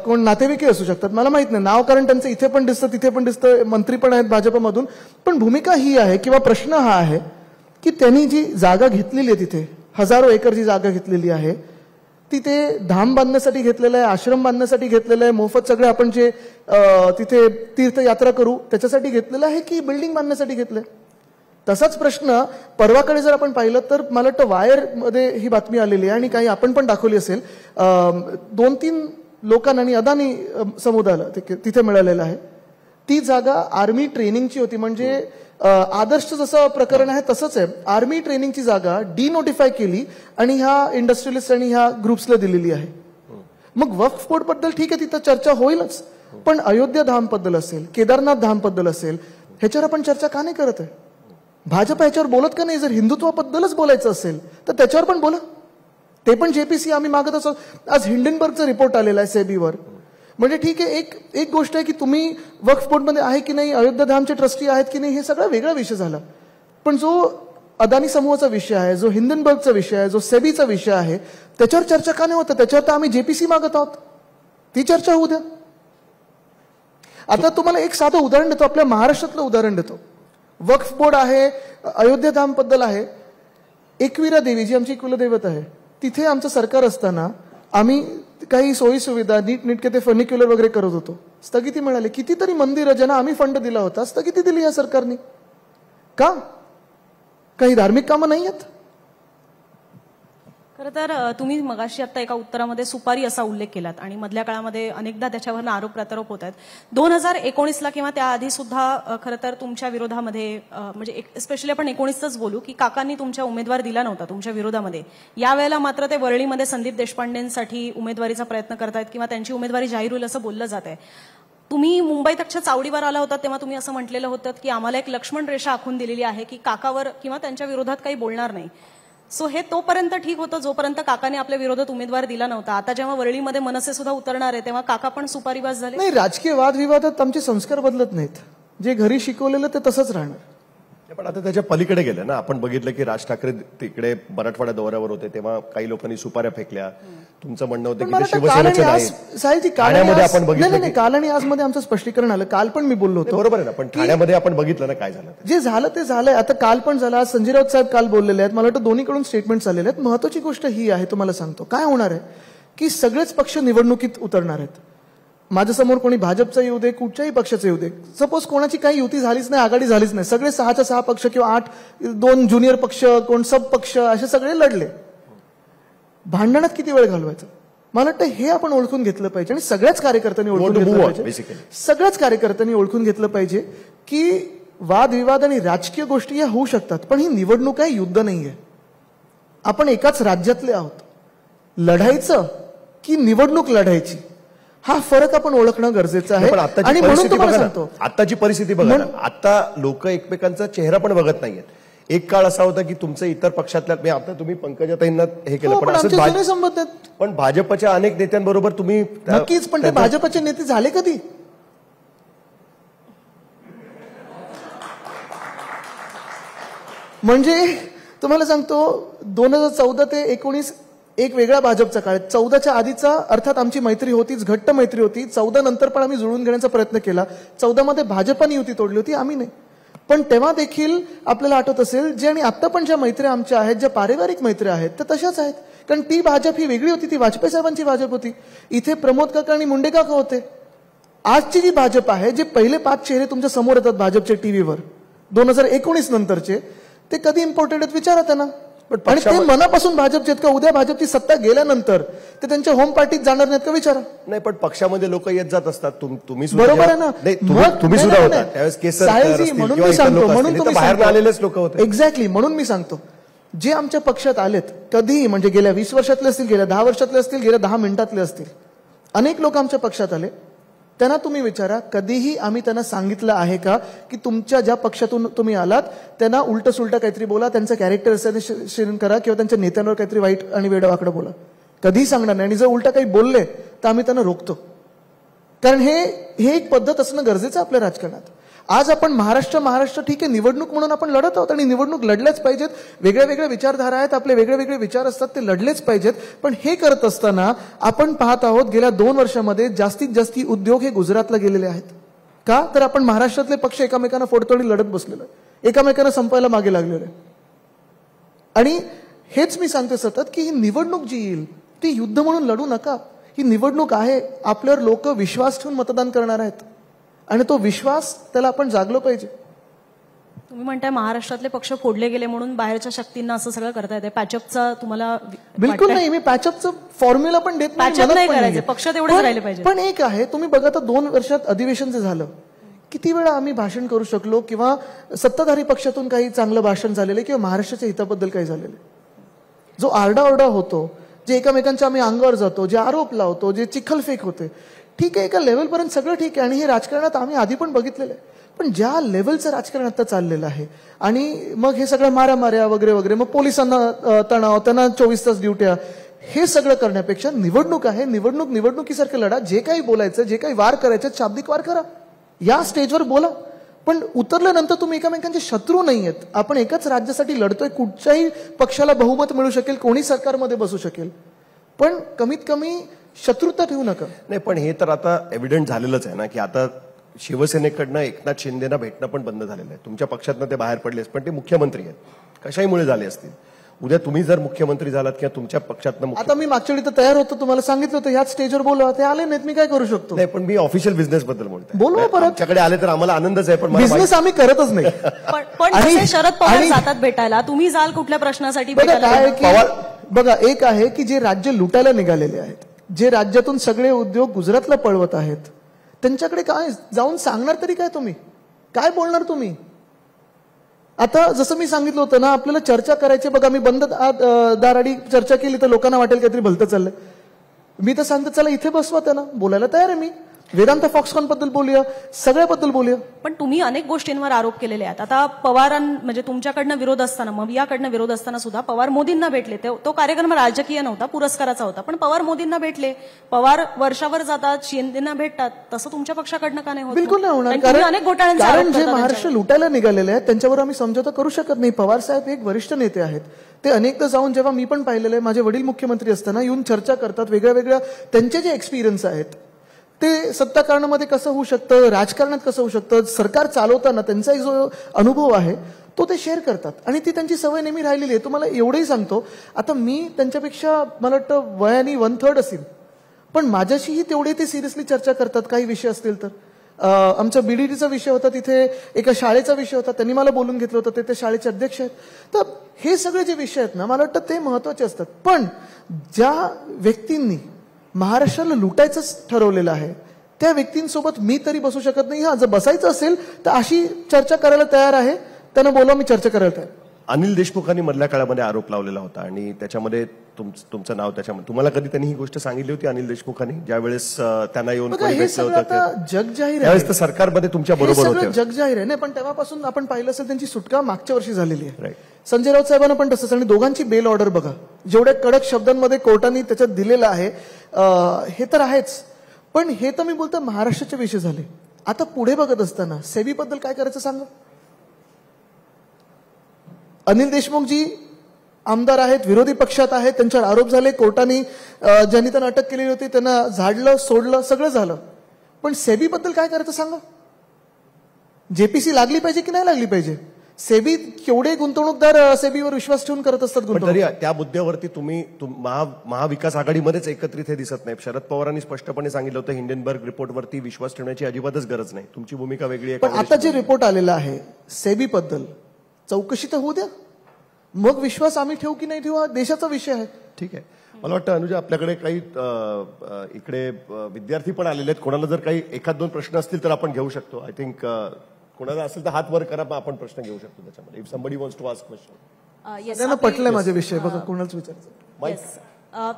कोण नातेवाईकही असू शकतात, मला माहित नाही नाव, कारण त्यांचं इथे पण दिसतं तिथे पण दिसतं, मंत्री पण आहेत भाजपमधून. पण भूमिका ही आहे किंवा प्रश्न हा आहे की त्यांनी जी जागा घेतलेली आहे, तिथे हजारो एकरची जागा घेतलेली आहे, तिथे धाम बांधण्यासाठी घेतलेलं आहे, आश्रम बांधण्यासाठी घेतलेलं आहे, मोफत सगळे आपण जे तिथे तीर्थयात्रा करू त्याच्यासाठी घेतलेलं आहे की बिल्डिंग बांधण्यासाठी घेतलंय? तसाच प्रश्न परवाकडे जर आपण पाहिलं तर मला वाटतं वायरमध्ये ही बातमी आलेली आहे आणि काही आपण पण दाखवली असेल, 2-3 लोकांना आणि अदानी समुदायाला तिथे मिळालेलं आहे. ती जागा आर्मी ट्रेनिंगची होती. म्हणजे आदर्श जसं प्रकरण आहे तसंच आहे. आर्मी ट्रेनिंगची जागा डिनोटिफाय केली आणि ह्या इंडस्ट्रियलिस्ट आणि ह्या ग्रुप्सला दिलेली आहे. मग वक्फ बोर्ड बद्दल ठीक आहे, तिथं चर्चा होईलच, पण अयोध्या धाम बद्दल असेल, केदारनाथ धाम बद्दल असेल, ह्याच्यावर आपण चर्चा का नाही करत आहे? भाजप ह्याच्यावर बोलत का नाही? जर हिंदुत्वाबद्दलच बोलायचं असेल तर त्याच्यावर पण बोला. ते पण जेपीसी आम्ही मागत असो. आज हिंडनबर्गचा रिपोर्ट आलेला आहे सेबीवर. म्हणजे ठीक आहे, एक गोष्ट आहे की तुम्ही वक्फ बोर्डमध्ये आहे की नाही, अयोध्या धामचे ट्रस्टी आहेत की नाही, हे सगळा वेगळा विषय झाला. पण जो अदानी समूहाचा विषय आहे, जो हिंडनबर्गचा विषय आहे, जो सेबीचा विषय आहे, त्याच्यावर चर्चा का नाही होतं? त्याच्यावर तर आम्ही जेपीसी मागत आहोत, ती चर्चा होऊ द्या. आता तुम्हाला एक साधं उदाहरण देतो, आपल्या महाराष्ट्रातलं उदाहरण देतो. वक्फ बोर्ड आहे, अयोध्या धाम बद्दल आहे. एकविरा देवी जी आमची कुलदैवत आहे, तिथे आमचं सरकार असताना आम्ही काही सोयी सुविधा नीटनेटके ते फर्निक्युलर वगैरे करत होतो. स्थगिती मिळाली. कितीतरी मंदिरं ज्यांना आम्ही फंड दिला होता, स्थगिती दिली या सरकारने. का? काही धार्मिक कामं नाही आहेत? खरं तर तुम्ही मगाशी आता एका उत्तरामध्ये सुपारी असा उल्लेख केलात आणि मधल्या काळामध्ये अनेकदा त्याच्यावर आरोप प्रत्यारोप होत आहेत. 2019ला किंवा त्याआधी सुद्धा खरं तर तुमच्या विरोधामध्ये म्हणजे स्पेशली आपण 19च बोलू की काकांनी तुमच्या उमेदवार दिला नव्हता तुमच्या विरोधामध्ये. यावेळेला मात्र ते वरळीमध्ये संदीप देशपांडेंसाठी उमेदवारीचा प्रयत्न करतायत किंवा त्यांची उमेदवारी जाहीर होईल असं बोललं जात आहे. तुम्ही मुंबईत अक्षर चावडीवर आला होता तेव्हा तुम्ही असं म्हटलेलं होतं की आम्हाला एक लक्ष्मण रेषा आखून दिलेली आहे की काकावर किंवा त्यांच्या विरोधात काही बोलणार नाही. सो हे तोपर्यंत ठीक होतं जोपर्यंत काकाने आपल्या विरोधात उमेदवार दिला नव्हता. आता जेव्हा वरळीमध्ये मनसे सुद्धा उतरणार आहे तेव्हा काका पण सुपारीबाज झाले. नाही, राजकीय वादविवादात आमचे संस्कार बदलत नाहीत. जे घरी शिकवलेलं ते तसंच राहणार. पण आता त्याच्या पलीकडे गेलं ना. आपण बघितलं की राज ठाकरे तिकडे मराठवाडा दौऱ्यावर होते तेव्हा काही लोकांनी सुपाऱ्या फेकल्या. तुमचं म्हणणं होतं की शिवसेनेचं नाही. ठाण्यामध्ये आपण बघितलं, काल आणि आज मध्ये आमचं स्पष्टीकरण आलं. काल पण मी बोललो होतो. बरोबर आहे ना, पण ठाण्यामध्ये आपण बघितलं ना काय झालं. जे झालं ते झालंय. आता काल पण झालं, आज संजय राऊत साहेब काल बोललेले आहेत. मला वाटतं दोन्हीकडून स्टेटमेंट आलेले आहेत. महत्वाची गोष्ट ही आहे, तुम्हाला सांगतो काय होणार आहे की सगळेच पक्ष निवडणुकीत उतरणार आहेत. माझ्यासमोर कोणी भाजपचा येऊ दे, कुठच्याही पक्षाचं येऊ दे, सपोज कोणाची काही युती झालीच नाही, आघाडी झालीच नाही, सगळे 6च्या 6 पक्ष किंवा 8, 2 ज्युनियर पक्ष, कोण सब पक्ष, असे सगळे लढले. भांडणात किती वेळ घालवायचा? मला वाटतं हे आपण ओळखून घेतलं पाहिजे आणि सगळ्याच कार्यकर्त्यांनी ओळखून घेतलं पाहिजे. सगळ्याच कार्यकर्त्यांनी ओळखून घेतलं पाहिजे की वादविवाद आणि राजकीय गोष्टी या होऊ शकतात, पण ही निवडणूक आहे, युद्ध नाहीये. आपण एकाच राज्यातले आहोत. लढायचं की निवडणूक लढायची, हा फरक आपण ओळखणं गरजेचं आहे. आणि म्हणून तुम्हाला सांगतो, आताची परिस्थिती बघा ना. आता लोक एकमेकांचा चेहरा पण बघत नाहीयेत. एक काळ असा होता की तुमचं इतर पक्षातल्या, आता तुम्ही पंकजाताईंना हे केलं, पण भाजपच्या अनेक नेत्यांबरोबर तुम्ही नक्कीच, पण ते भाजपचे नेते झाले कधी? म्हणजे तुम्हाला सांगतो 2014 ते 19 एक वेगळा भाजपचा काळ. 14च्या आधीचा अर्थात आमची मैत्री होतीच, घट्ट मैत्री होती. 14 नंतर पण आम्ही जुळून घेण्याचा प्रयत्न केला. 14 मध्ये भाजपाने युती तोडली होती, आम्ही नाही. पण तेव्हा देखील आपल्याला आठवत असेल, जे आणि आता पण ज्या मैत्र्या आमच्या आहेत, ज्या पारिवारिक मैत्र्या आहेत, त्या तशाच आहेत. कारण ती भाजप ही वेगळी होती, ती वाजपेयी साहेबांची भाजप होती. इथे प्रमोद काका आणि मुंडे काका होते. आजची जी भाजप आहे, जे पहिले 5 चेहरे तुमच्या समोर येतात भाजपच्या टीव्हीवर 2019 नंतरचे, ते कधी इम्पोर्टेड आहेत विचारा त्यांना. आणि ते मनापासून भाजपचे आहेत का? उद्या भाजपची सत्ता गेल्यानंतर ते त्यांच्या होम पार्टीत जाणार नाहीत का विचारा. नाही, पण पक्षामध्ये लोक येत जात असतात. तुम्ही बरोबर आहे ना. तुम्ही सुद्धा होता त्यावेळेस. म्हणून मी सांगतो, म्हणून तुम्ही बाहेर आलेलेच लोक होते. एक्झॅक्टली, म्हणून मी सांगतो, जे आमच्या पक्षात आलेत कधीही, म्हणजे गेल्या 20 वर्षातले असतील, गेल्या 10 वर्षातले असतील, गेल्या 10 मिनिटातले असतील, अनेक लोक आमच्या पक्षात आले. त्यांना तुम्ही विचारा, कधीही आम्ही त्यांना सांगितलं आहे का की तुमच्या ज्या पक्षातून तुम्ही आलात त्यांना उलट सुलट काहीतरी बोला, त्यांचं कॅरेक्टर असॅसिनेशन करा किंवा त्यांच्या नेत्यांवर काहीतरी वाईट आणि वेडवाकडं बोला? कधीही सांगणार नाही. आणि जर उलट काही बोलले तर आम्ही त्यांना रोखतो. कारण हे एक पद्धत असणं गरजेचं आहे आपल्या राजकारणात. आज आपण महाराष्ट्र ठीक आहे, निवडणूक म्हणून आपण लढत आहोत आणि निवडणूक लढल्याच पाहिजेत. वेगळ्या वेगळ्या विचारधारा आहेत, आपले वेगळे वेगळे विचार असतात, ते लढलेच पाहिजेत. पण हे करत असताना आपण पाहत आहोत गेल्या 2 वर्षामध्ये जास्तीत जास्त उद्योग हे गुजरातला गेलेले आहेत. का? तर आपण महाराष्ट्रातले पक्ष एकमेकांना फोडतोडी लढत बसलेलो आहे, एकमेकांना संपायला मागे लागलेलो आहे. आणि हेच मी सांगतो सतत की ही निवडणूक जी येईल ती युद्ध म्हणून लढू नका. ही निवडणूक आहे, आपल्यावर लोक विश्वास ठेवून मतदान करणार आहेत आणि तो विश्वास त्याला आपण जागलो पाहिजे. तुम्ही म्हणताय महाराष्ट्रातले पक्ष फोडले गेले म्हणून बाहेरच्या शक्तींना असं सगळं करता येते. पॅचअपचा तुम्हाला बिलकुल नाही. मी पॅचअपचं फॉर्म्युला पण देत नाही, पक्ष तेवढेच राहिले पाहिजे. पण एक आहे, तुम्ही बघा तर 2 वर्षात अधिवेशन जे झालं, किती वेळा आम्ही भाषण करू शकलो किंवा सत्ताधारी पक्षातून काही चांगलं भाषण झालेलं किंवा महाराष्ट्राच्या हिताबद्दल काही झालेलं, जो आरडाओरडा होतो, जे एकमेकांच्या आम्ही अंगावर जातो, जे आरोप लावतो, जे चिखलफेक होते, ठीक आहे, एका लेवलपर्यंत सगळं ठीक आहे आणि हे राजकारणात आम्ही आधी पण बघितलेलं आहे. पण ज्या लेवलचं राजकारण आता चाललेलं आहे आणि मग हे सगळं माऱ्या वगैरे वगैरे, मग पोलिसांना तणाव, त्यांना 24 तास ड्युट्या, हे सगळं करण्यापेक्षा निवडणूक आहे, निवडणुकीसारखं लढा, जे काही बोलायचं, जे काही वार करायचे शाब्दिक वार करा, या स्टेजवर बोला. पण उतरल्यानंतर तुम्ही एकमेकांचे शत्रू नाही आहेत. आपण एकाच राज्यासाठी लढतोय, कुठच्याही पक्षाला बहुमत मिळू शकेल, कोणी सरकारमध्ये बसू शकेल, पण कमीत कमी शत्रुता ठेवू नका. नाही, पण हे तर आता एव्हिडंट झालेलंच आहे ना की आता शिवसेनेकडनं एकनाथ शिंदेना भेटणं पण बंद झालेलं आहे. तुमच्या पक्षातनं ते बाहेर पडलेच, पण ते मुख्यमंत्री आहेत, कशाहीमुळे झाले असतील. उद्या तुम्ही जर मुख्यमंत्री झालात किंवा तुमच्या पक्षातनं आता मी मागच्या वेळी तर तयार होतो, तुम्हाला सांगितलं होतं ह्याच स्टेजवर बोलवा, ते आले नाहीत, मी काय करू शकतो. नाही, पण मी ऑफिशियल बिझनेस बद्दल बोलतोय. बोलवा परत. आमच्याकडे आले तर आम्हाला आनंदच आहे, पण मला बिझनेस आम्ही करतच नाही. पण जसे शरद पवार जातात भेटायला, तुम्ही जाल कुठल्या प्रश्नासाठी बघा भेटायला? काय की बघा, एक आहे की जे राज्य लुटायला निघालेले आहेत, जे राज्यातून सगळे उद्योग गुजरातला पळवत आहेत, त्यांच्याकडे काय जाऊन सांगणार तरी काय? तुम्ही काय बोलणार? तुम्ही आता जसं मी सांगितलं होतं ना, आपल्याला चर्चा करायची. बघा, मी बंद दाराडी चर्चा केली तर लोकांना वाटेल काहीतरी भलतं चाललंय. मी तर सांगतो चला इथे बसवा, त्यांना बोलायला तयार आहे मी. वेदांत फॉक्सकॉन बद्दल बोलूया, सगळ्याबद्दल बोलूया. पण तुम्ही अनेक गोष्टींवर आरोप केलेले आहेत. आता म्हणजे तुमच्याकडनं विरोध असताना, मग याकडनं विरोध असताना सुद्धा पवार मोदींना भेटले. तो कार्यक्रम राजकीय नव्हता, पुरस्काराचा होता, पण पवार मोदींना भेटले. पवार वर्षावर जातात, शिंदेना भेटतात. तसं तुमच्या पक्षाकडनं का नाही होत? बिलकुल नाही होणार, अनेक घोटाळ्यांचा कारण आरोप जे करता महाराष्ट्र लुटायला निघालेले आहेत त्यांच्यावर आम्ही समझोता करू शकत नाही. पवार साहेब एक वरिष्ठ नेते आहेत. ते अनेकदा जाऊन, जेव्हा मी पण पाहिलेलं आहे, माझे वडील मुख्यमंत्री असताना येऊन चर्चा करतात. वेगळ्या त्यांचे जे एक्सपिरियन्स आहेत ते सत्ताकारणामध्ये कसं होऊ शकतं, राजकारणात कसं होऊ शकतं, सरकार चालवताना त्यांचा एक जो अनुभव आहे तो ते शेअर करतात आणि ती त्यांची सवय नेहमी राहिलेली आहे. तुम्हाला एवढंही सांगतो, आता मी त्यांच्यापेक्षा मला वाटतं वयाने 1/3 असेल, पण माझ्याशीही तेवढे ते सिरियसली चर्चा करतात. काही विषय असतील तर, आमचा बीडीटीचा विषय होता, तिथे एका शाळेचा विषय होता, त्यांनी मला बोलून घेतलं होतं. ते शाळेचे अध्यक्ष आहेत. तर हे सगळे जे विषय आहेत ना, मला वाटतं ते महत्वाचे असतात. पण ज्या व्यक्तींनी महाराष्ट्राला लुटायचंच ठरवलेलं आहे त्या व्यक्तींसोबत मी तरी बसू शकत नाही. हा, जर बसायचं असेल तर अशी चर्चा करायला तयार आहे, त्यांना बोलवा, मी चर्चा करायला तयार. अनिल देशमुखांनी मधल्या काळामध्ये आरोप लावलेला होता आणि त्याच्यामध्ये तुमचं नाव त्याच्यामध्ये, तुम्हाला कधी त्यांनी ही गोष्ट सांगितली होती अनिल देशमुखांनी, ज्यावेळेस त्यांना येऊन हे सगळं आता जग जाहीर आहे. त्यावेळेस तर सरकारमध्ये तुमच्या बरोबर होते. जग जाहीर आहे. नाही, पण तेव्हापासून आपण पाहिलं असेल त्यांची सुटका मागच्या वर्षी झालेली आहे. संजय राऊत साहेबांना पण तसंच, आणि दोघांची बेल ऑर्डर बघा, जेवढ्या कडक शब्दांमध्ये कोर्टाने त्याच्यात दिलेलं आहे, हे तर आहेच. पण हे तर मी बोलतो महाराष्ट्राचे विषय झाले. आता पुढे बघत असताना सेबी बद्दल काय करायचं सांगा. अनिल देशमुख जी आमदार आहेत, विरोधी पक्षात आहेत, त्यांच्यावर आरोप झाले, कोर्टाने ज्यांनी त्यांना अटक केलेली होती त्यांना झाडलं, सोडलं, सगळं झालं. पण सेबी बद्दल काय करायचं सांगा. जेपीसी लागली पाहिजे की नाही लागली पाहिजे? सेबी केवढे गुंतवणूकदार सेबीवर विश्वास ठेवून करत असतात तरी त्या मुद्द्यावरती तुम्ही महाविकास आघाडीमध्येच एकत्रित हे दिसत नाही. शरद पवारांनी स्पष्टपणे सांगितलं होतं हिंडनबर्ग रिपोर्टवरती विश्वास ठेवण्याची अजिबातच गरज नाही, तुमची भूमिका वेगळी आहे. पण आता जे रिपोर्ट आलेला आहे सेबी बद्दल, चौकशी तर होऊ द्या, मग विश्वास आम्ही ठेवू की नाही ठेवू हा देशाचा विषय आहे. ठीक आहे. मला वाटतं अनुजा, आपल्याकडे काही इकडे विद्यार्थी पण आलेले आहेत. कोणाला जर काही एखाद दोन प्रश्न असतील तर आपण घेऊ शकतो. आय थिंक कोणाला असेल तर हात वर करा, आपण प्रश्न घेऊ शकतो त्याच्यामध्ये. If somebody wants to ask question. त्यांना पटलंय माझे विषय, बघा कोणालाच विचारायचं.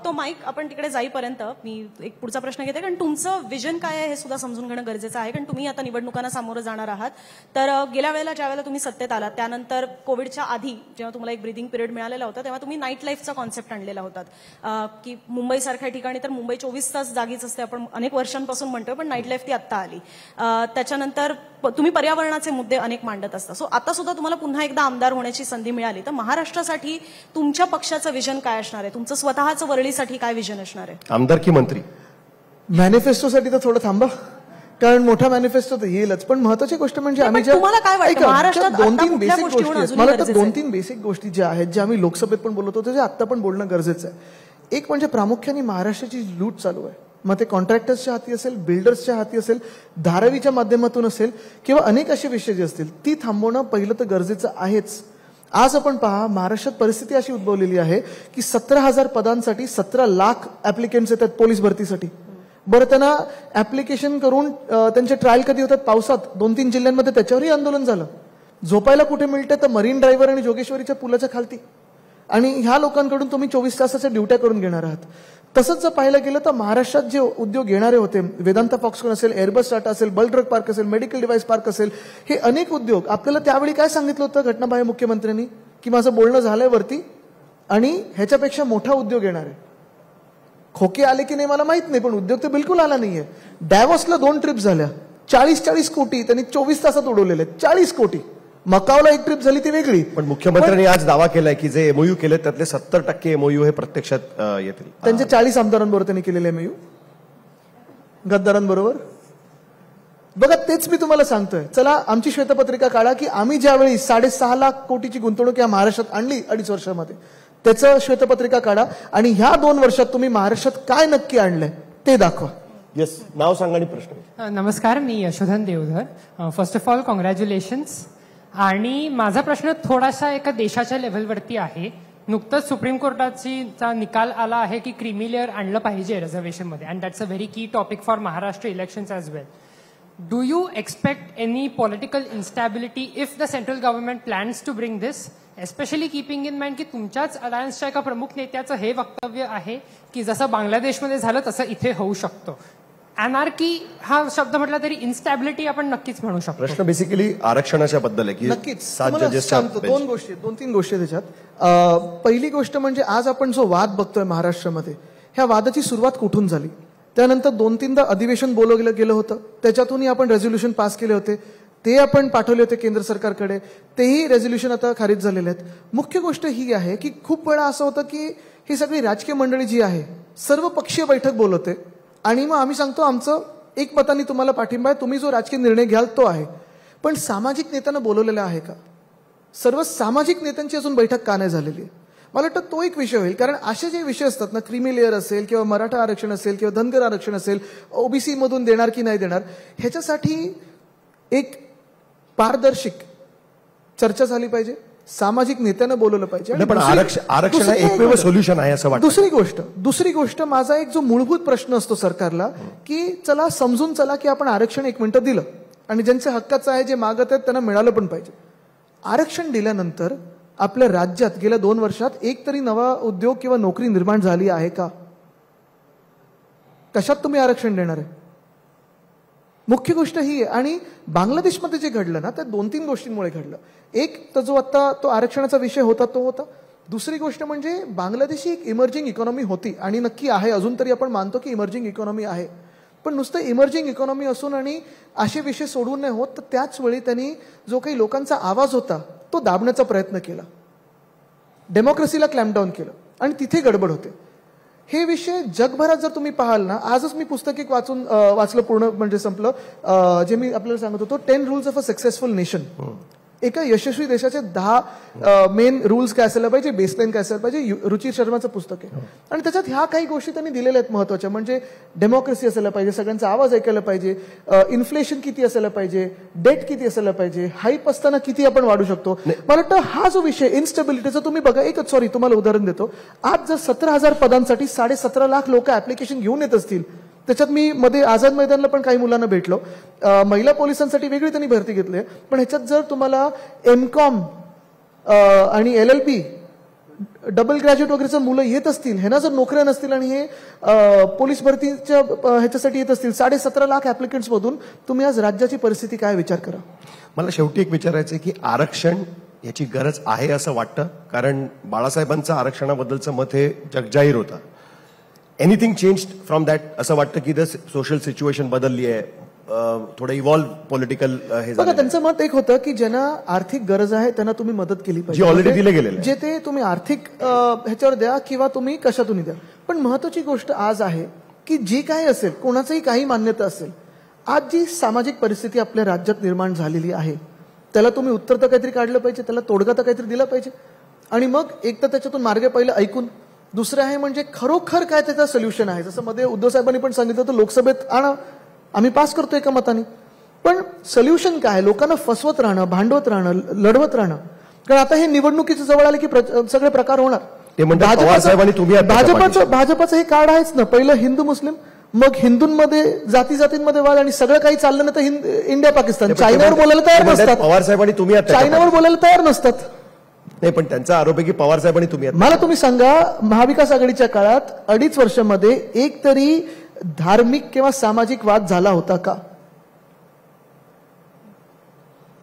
तो माईक आपण तिकडे जाईपर्यंत मी एक पुढचा प्रश्न घेते, कारण तुमचं विजन काय आहे हे सुद्धा समजून घेणं गरजेचं आहे. कारण तुम्ही आता निवडणुकांना सामोरं जाणार आहात. तर गेल्या वेळेला ज्या वेळेला तुम्ही सत्तेत आलात, त्यानंतर कोविडच्या आधी जेव्हा तुम्हाला एक ब्रिदिंग पिरियड मिळालेला होता, तेव्हा तुम्ही नाईट लाईफचा कॉन्सेप्ट आणलेला होता की मुंबईसारख्या ठिकाणी तर मुंबई 24 तास जागीच असते, आपण अनेक वर्षांपासून म्हणतोय, पण नाईट लाईफ ती आत्ता आली. त्याच्यानंतर तुम्ही पर्यावरणाचे मुद्दे अनेक मांडत असता. सो आता सुद्धा तुम्हाला पुन्हा एकदा आमदार होण्याची संधी मिळाली, तर महाराष्ट्रासाठी तुमच्या पक्षाचं विजन काय असणार आहे? तुमचं स्वतःचं वरळीसाठी काय विजन असणार आहे? आमदार की मंत्री? मॅनिफेस्टोसाठी तर थोडं थांबा, कारण मोठा मॅनिफेस्टो तर येईलच. पण महत्वाची गोष्ट म्हणजे आम्ही तुम्हाला काय वाटतं महाराष्ट्रात 2-3 बेसिक गोष्टी आहेत. मला वाटतं 2-3 बेसिक गोष्टी ज्या आहेत, ज्या आम्ही लोकसभेत पण बोलत होतो, जे आता पण बोलणं गरजेचं आहे. एक म्हणजे प्रामुख्याने महाराष्ट्राची लूट चालू आहे. मग ते कॉन्ट्रॅक्टर्सच्या हाती असेल, बिल्डर्सच्या हाती असेल, धारावीच्या माध्यमातून असेल, किंवा अनेक असे विषय जे असतील, ती थांबवणं पहिलं तर गरजेचं आहेच. आज आपण पहा, महाराष्ट्रात परिस्थिती अशी उद्भवलेली आहे की 17,000 पदांसाठी 17 लाख ऍप्लिकेंट्स येतात पोलीस भरतीसाठी. बरं, त्यांना ऍप्लिकेशन करून त्यांचे ट्रायल कधी होतात? पावसात 2-3 जिल्ह्यांमध्ये त्याच्यावरही आंदोलन झालं. झोपायला कुठे मिळते? तर मरीन ड्रायव्हर आणि जोगेश्वरीच्या पुलाच्या खालती. आणि ह्या लोकांकडून तुम्ही 24 तासाच्या ड्युट्या करून घेणार आहात. तसंच जर पाहायला गेलं तर महाराष्ट्रात जे उद्योग येणारे होते, वेदांता फॉक्सकॉन असेल, एअरबस टाटा असेल, बल्क ड्रग पार्क असेल, मेडिकल डिव्हाइस पार्क असेल, हे अनेक उद्योग आपल्याला त्यावेळी काय सांगितलं होतं घटनाबाह्य मुख्यमंत्र्यांनी की माझं बोलणं झालंय वरती आणि ह्याच्यापेक्षा मोठा उद्योग येणार आहे. खोके आले की नाही मला माहित नाही, पण उद्योग तर बिलकुल आला नाहीये. डॅव्हॉसला 2 ट्रिप झाल्या, 40 कोटी त्यांनी 24 तासात उडवलेले. 40 कोटी. मकावला 1 ट्रिप झाली ती वेगळी. पण मुख्यमंत्र्यांनी आज दावा केलाय की जे एमओयू केले त्यातले 70% एमओयू हे प्रत्यक्षात येतील. त्यांच्या 40 आमदारांबरोबर त्यांनी केलेले एमओयू गद्दारांबरोबर. बघा, तेच मी तुम्हाला सांगतोय. चला आमची श्वेतपत्रिका काढा की आम्ही ज्यावेळी 6.5 लाख कोटीची गुंतवणूक या महाराष्ट्रात आणली 2.5 वर्षामध्ये, त्याचं श्वेतपत्रिका काढा आणि ह्या 2 वर्षात तुम्ही महाराष्ट्रात काय नक्की आणलंय ते दाखवा. येस, नाव सांगा आणि प्रश्न. नमस्कार, मी Yashodhan Deodhar. First of all congratulations. आणि माझा प्रश्न थोडासा एका देशाच्या लेव्हलवरती आहे. नुकतंच सुप्रीम कोर्टाचा निकाल आला आहे की क्रीमी लेअर आणलं पाहिजे रिझर्वेशनमध्ये, and that's a very key topic for Maharashtra elections as well. Do you expect any political instability if the central government plans to bring this, especially keeping in mind की तुमच्याच अलायन्सच्या एका प्रमुख नेत्याचं हे वक्तव्य आहे की जसं बांगलादेशमध्ये झालं तसं इथे होऊ शकतं. अनार्की हा शब्द म्हटला तरी इन्स्टॅबिलिटी आपण नक्कीच म्हणू शकतो. प्रश्न बेसिकली आरक्षणाच्या बद्दल आहे की नक्कीच 7 जजेसच्या 2-3 गोष्टी त्याच्यात. पहिली गोष्ट म्हणजे आज आपण जो वाद बघतोय महाराष्ट्रामध्ये, ह्या वादाची सुरुवात कुठून झाली? त्यानंतर 2-3दा अधिवेशन बोलवलं गेलं होतं, त्याच्यातूनही आपण रेझोल्युशन पास केले होते, ते आपण पाठवले होते केंद्र सरकारकडे, तेही रेझोल्युशन आता खारिज झालेले आहेत. मुख्य गोष्ट ही आहे की खूप वेळा असं होतं की ही सगळी राजकीय मंडळी जी आहे सर्व पक्षीय बैठक बोलवते आणि मग आम्ही सांगतो आमचं एकमताने तुम्हाला पाठिंबा आहे, तुम्ही जो राजकीय निर्णय घ्याल तो आहे. पण सामाजिक नेत्यांना बोलवलेलं आहे का? सर्व सामाजिक नेत्यांची अजून बैठक का नाही झालेली आहे? मला वाटतं तो एक विषय होईल. कारण असे जे विषय असतात ना, क्रीमी लेअर असेल किंवा मराठा आरक्षण असेल किंवा धनगर आरक्षण असेल, ओबीसी मधून देणार की नाही देणार, ह्याच्यासाठी एक पारदर्शक चर्चा झाली पाहिजे, सामाजिक नेत्यांना बोलवलं पाहिजे. पण आरक्षण एकमेव सोल्युशन आहे असं वाटतं. दुसरी गोष्ट माझा एक जो मूलभूत प्रश्न असतो सरकारला की चला समजून चला की आपण आरक्षण 1 मिनिटं दिलं आणि ज्यांच्या हक्काचं आहे, जे मागत आहेत त्यांना मिळालं पण पाहिजे. आरक्षण दिल्यानंतर आपल्या राज्यात गेल्या 2 वर्षात एक तरी नवा उद्योग किंवा नोकरी निर्माण झाली आहे का? कशात तुम्ही आरक्षण देणार आहे? मुख्य गोष्ट ही आहे. आणि बांगलादेशमध्ये जे घडलं ना, त्या 2-3 गोष्टींमुळे घडलं. एक तर जो आता तो आरक्षणाचा विषय होता तो होता. दुसरी गोष्ट म्हणजे बांगलादेश ही एक इमर्जिंग इकॉनॉमी होती आणि नक्की आहे, अजून तरी आपण मानतो की इमर्जिंग इकॉनॉमी आहे. पण नुसतं इमर्जिंग इकॉनॉमी असून आणि असे विषय सोडून नाही होत, तर त्याच वेळी त्यांनी जो काही लोकांचा आवाज होता तो दाबण्याचा प्रयत्न केला, डेमोक्रेसीला क्लॅम्पडाऊन केलं आणि तिथे गडबड होते. हे विषय जगभरात जर तुम्ही पाहाल ना, आजच मी पुस्तक एक वाचलं पूर्ण म्हणजे संपलं, जे मी आपल्याला सांगत होतो, 10 rules of a successful nation. एका यशस्वी देशाचे 10 मेन रूल्स काय असायला पाहिजे, बेसलाईन काय असायला पाहिजे, रुचिर शर्माचं पुस्तक आहे. आणि त्याच्यात ह्या काही गोष्टी त्यांनी दिलेल्या आहेत महत्वाच्या, म्हणजे डेमोक्रेसी असायला पाहिजे, सगळ्यांचा आवाज ऐकायला पाहिजे, इन्फ्लेशन किती असायला पाहिजे, डेट किती असायला पाहिजे, हाईप असताना किती आपण वाढू शकतो. मला वाटतं हा जो विषय इन्स्टेबिलिटीचा, तुम्ही बघा, तुम्हाला उदाहरण देतो. आज जर 17,000 पदांसाठी 17.5 लाख लोक ऍप्लिकेशन घेऊन येत असतील, त्याच्यात मी मध्ये आझाद मैदानला पण काही मुलांना भेटलो, महिला पोलिसांसाठी वेगळी त्यांनी भरती घेतली, पण ह्याच्यात जर तुम्हाला एमकॉम आणि LLB डबल ग्रॅज्युएट वगैरेचं मुलं येत असतील, ह्यांना जर नोकऱ्या नसतील आणि हे पोलीस भरतीच्या ह्याच्यासाठी येत असतील 17.5 लाख ऍप्लिकंट्स मधून, तुम्ही आज राज्याची परिस्थिती काय विचार करा. मला शेवटी एक विचारायचं की आरक्षण याची गरज आहे असं वाटतं, कारण बाळासाहेबांचं आरक्षणाबद्दलचं मत हे जगजाहीर होतं. एनिथिंग चेंज फ्रॉम दॅट असं वाटतं की द सोशल सिच्युएशन बदलली आहे, थोडं इव्हॉल्व पॉलिटिकल हे बघा, त्यांचं मत एक होतं की ज्यांना आर्थिक गरज आहे त्यांना तुम्ही मदत केली पाहिजे, जी ऑलरेडी दिले गेलेलं, जे ते तुम्ही आर्थिक ह्याच्यावर द्या किंवा तुम्ही कशातूनही द्या. पण महत्वाची गोष्ट आज आहे की जे काही असेल, कोणाचंही काही मान्यता असेल, आज जी सामाजिक परिस्थिती आपल्या राज्यात निर्माण झालेली आहे त्याला तुम्ही उत्तर तर काहीतरी काढलं पाहिजे, त्याला तोडगा तर काहीतरी दिला पाहिजे. आणि मग एक तर त्याच्यातून मार्ग पहिलं ऐकून, दुसरं आहे म्हणजे खरोखर काय त्याचं सोल्युशन आहे. जसं मध्ये उद्धव साहेबांनी पण सांगितलं होतं, लोकसभेत आणा, आम्ही पास करतो एका मताने, पण सोल्युशन काय? लोकांना फसवत राहणं, भांडवत राहणं, लढवत राहणं. कारण आता हे निवडणुकीच्या जवळ आले की सगळे प्रकार होणार. भाजपाचं हे कार्ड आहेच ना, पहिलं हिंदू मुस्लिम, मग हिंदूंमध्ये जातींमध्ये वाद आणि सगळं काही चाललं ना तर इंडिया पाकिस्तान चायनावर बोलायला तयार नसतात. पवार साहेबांनी तुम्ही चायनावर बोलायला तयार नसतात. नाही, पण त्यांचा आरोप आहे की पवार साहेबांनी तुम्ही मला तुम्ही सांगा, महाविकास आघाडीच्या काळात 2.5 वर्षामध्ये एक तरी धार्मिक किंवा सामाजिक वाद झाला होता का?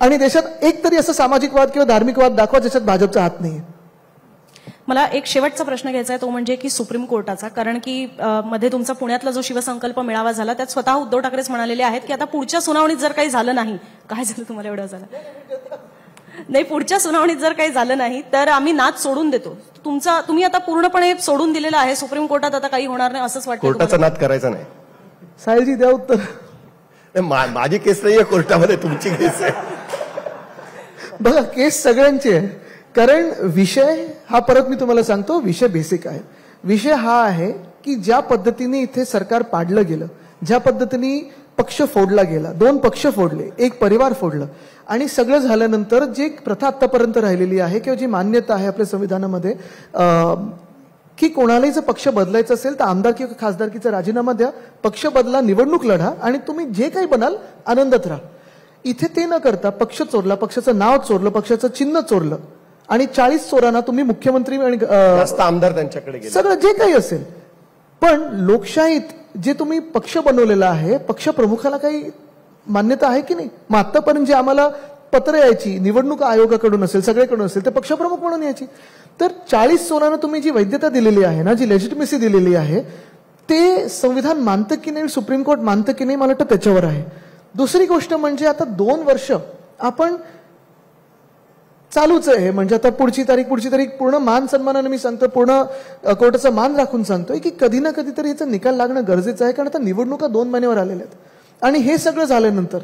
आणि देशात एक तरी असं सामाजिक वाद किंवा धार्मिक वाद दाखवा ज्याच्यात भाजपचा हात नाहीये. मला एक शेवटचा प्रश्न घ्यायचा आहे, तो म्हणजे की सुप्रीम कोर्टाचा. कारण की मध्ये तुमचा पुण्यातला जो शिवसंकल्प मेळावा झाला त्यात स्वतः उद्धव ठाकरेच म्हणालेले आहेत की आता पुढच्या सुनावणीत जर काही झालं नाही, काय झालं तुम्हाला एवढं झालं नाही, पुढच्या सुनावणीत जर काही झालं नाही तर आम्ही नाच सोडून देतो. तुम्ही आता पूर्णपणे सोडून दिलेलं आहे, सुप्रीम कोर्टात आता काही होणार नाही असंच वाटतं? कोर्टाचा नाद करायचा नाही. साहेबजी द्या उत्तर. माझी केस नाहीये कोर्टामध्ये, तुमची केस आहे. बघा, केस सगळ्यांची आहे. कारण विषय हा, परत मी तुम्हाला सांगतो, विषय बेसिक आहे. विषय हा आहे की ज्या पद्धतीने इथे सरकार पाडलं गेलं, ज्या पद्धतीने पक्ष फोडला गेला, 2 पक्ष फोडले, एक परिवार फोडलं, आणि सगळं झाल्यानंतर जी प्रथा आतापर्यंत राहिलेली आहे किंवा जी मान्यता आहे आपल्या संविधानामध्ये की कोणालाही जर पक्ष बदलायचं असेल तर आमदार किंवा खासदारकीचा राजीनामा द्या, पक्ष बदला, निवडणूक लढा आणि तुम्ही जे काही बनाल आनंदात राहा. इथे ते न करता पक्ष चोरला, पक्षाचं नाव चोरलं, पक्षाचं चिन्ह चोरलं आणि 40 चोरांना तुम्ही मुख्यमंत्री आणि आमदार त्यांच्याकडे गेले, सगळं जे काही असेल. पण लोकशाहीत जे तुम्ही पक्ष बनवलेला आहे, पक्ष प्रमुखाला काही मान्यता आहे की नाही? मग आतापर्यंत जे आम्हाला पत्र यायची निवडणूक आयोगाकडून असेल, सगळीकडून असेल, ते पक्षप्रमुख म्हणून यायची. तर 40 चोरांना तुम्ही जी वैधता दिलेली आहे ना, जी लेजिटिमेसी दिलेली आहे, ते संविधान मानतं की नाही, सुप्रीम कोर्ट मानतं की नाही, मला वाटतं त्याच्यावर आहे. दुसरी गोष्ट म्हणजे आता 2 वर्ष आपण चालूच आहे. म्हणजे आता पुढची तारीख पूर्ण मान सन्मानाने मी सांगतो, पूर्ण कोर्टाचा मान राखून सांगतोय की कधी ना कधीतरी याचा निकाल लागणं गरजेचं आहे. कारण आता निवडणुका 2 महिन्यावर आलेल्या आहेत आणि हे सगळं झाल्यानंतर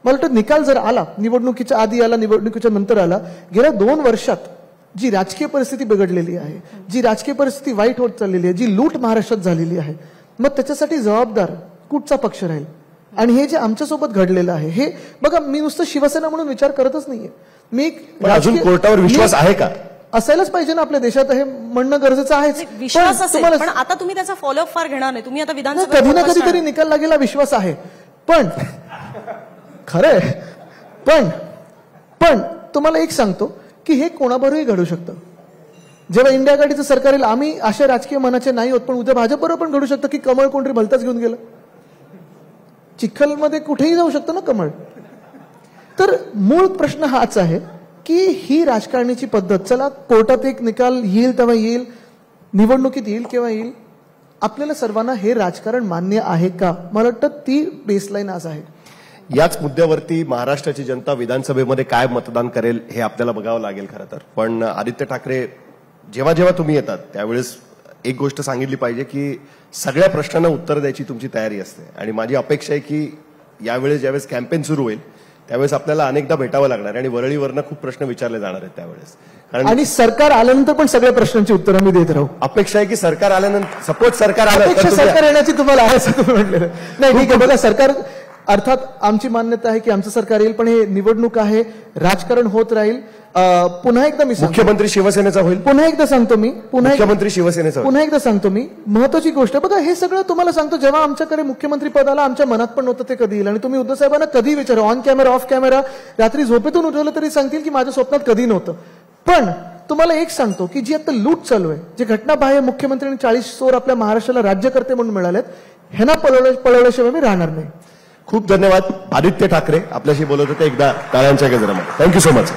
मला वाटतं निकाल जर आला, निवडणुकीच्या आधी आला, निवडणुकीच्या नंतर आला, गेल्या 2 वर्षात जी राजकीय परिस्थिती बिघडलेली आहे, जी राजकीय परिस्थिती वाईट होत चाललेली आहे, जी लूट महाराष्ट्रात झालेली आहे, मग त्याच्यासाठी जबाबदार कुठचा पक्ष राहील? आणि हे जे आमच्यासोबत घडलेलं आहे, हे बघा, मी नुसतं शिवसेना म्हणून विचार करतच नाहीये. मी अजून कोर्टावर विश्वास आहे का? असायलाच पाहिजे ना आपल्या देशात, हे म्हणणं गरजेचं आहे. विश्वास असेल, पण आता तुम्ही त्याचा फॉलोअप फार घेणार नाही. तुम्ही आता विधानसभेत कधी ना कधीतरी निकाल लागेला, विश्वास आहे. पण खरंय, पण तुम्हाला एक सांगतो की हे कोणाबरोबरही घडू शकतं. जेव्हा इंडिया आघाडीचं सरकार येईल, आम्ही अशा राजकीय मनाचे नाही होत, पण उद्या भाजपबरोबर पण घडू शकतं की कमळ कोणतरी भलताच घेऊन गेलं. चिखलमध्ये कुठेही जाऊ शकतं ना कमळ. तर मूळ प्रश्न हाच आहे की ही राजकारणाची पद्धत, चला कोर्टात एक निकाल येईल तेव्हा येईल, निवडणुकीत येईल केव्हा येईल, आपल्याला सर्वांना हे राजकारण मान्य आहे का? मला वाटतं ती बेसलाईन आज आहे. याच मुद्द्यावरती महाराष्ट्राची जनता विधानसभेमध्ये काय मतदान करेल हे आपल्याला बघावं लागेल खरं तर. पण आदित्य ठाकरे, जेव्हा तुम्ही येतात त्यावेळेस एक गोष्ट सांगितली पाहिजे की सगळ्या प्रश्नांना उत्तर द्यायची तुमची तयारी असते. आणि माझी अपेक्षा आहे की यावेळेस ज्यावेळेस कॅम्पेन सुरू होईल त्यावेळेस आपल्याला अनेकदा भेटावं लागणार आणि वरळीवरनं खूप प्रश्न विचारले जाणार आहेत त्यावेळेस. आणि सरकार आल्यानंतर पण सगळ्या प्रश्नांची उत्तरं मी देत राहू. अपेक्षा आहे की सरकार आल्यानंतर, सपोज सरकार आलं, सरकार येण्याची तुम्हाला आहे असं तुम्ही म्हटलेलं नाही. ठीक आहे, बघा, सरकार अर्थात आमची मान्यता आहे की आमचं सरकार येईल, पण हे निवडणूक आहे, राजकारण होत राहील. पुन्हा एकदा मी मुख्यमंत्री शिवसेनेचा होईल. पुन्हा एकदा सांगतो मी, मुख्यमंत्री शिवसेनेचा. पुन्हा एकदा सांगतो मी, महत्वाची गोष्ट बघा, हे सगळं तुम्हाला सांगतो, जेव्हा आमच्याकडे मुख्यमंत्री पद आला, आमच्या मनात पण नव्हतं ते कधी येईल. आणि तुम्ही उद्धव साहेबांना कधी विचारा, ऑन कॅमेरा ऑफ कॅमेरा, रात्री झोपेतून उठवलं तरी सांगतील की माझ्या स्वप्नात कधी नव्हतं. पण तुम्हाला एक सांगतो की जी आता लूट चालू आहे, जे घटनाबाह्य मुख्यमंत्री 40 चोर आपल्या महाराष्ट्राला राज्यकर्ते म्हणून मिळालेत, ह्यांना पळवल्याशिवाय मी राहणार नाही. खूप धन्यवाद. आदित्य ठाकरे आपल्याशी बोलत होते, एकदा टाळ्यांच्या गजरामध्ये. Thank you so much.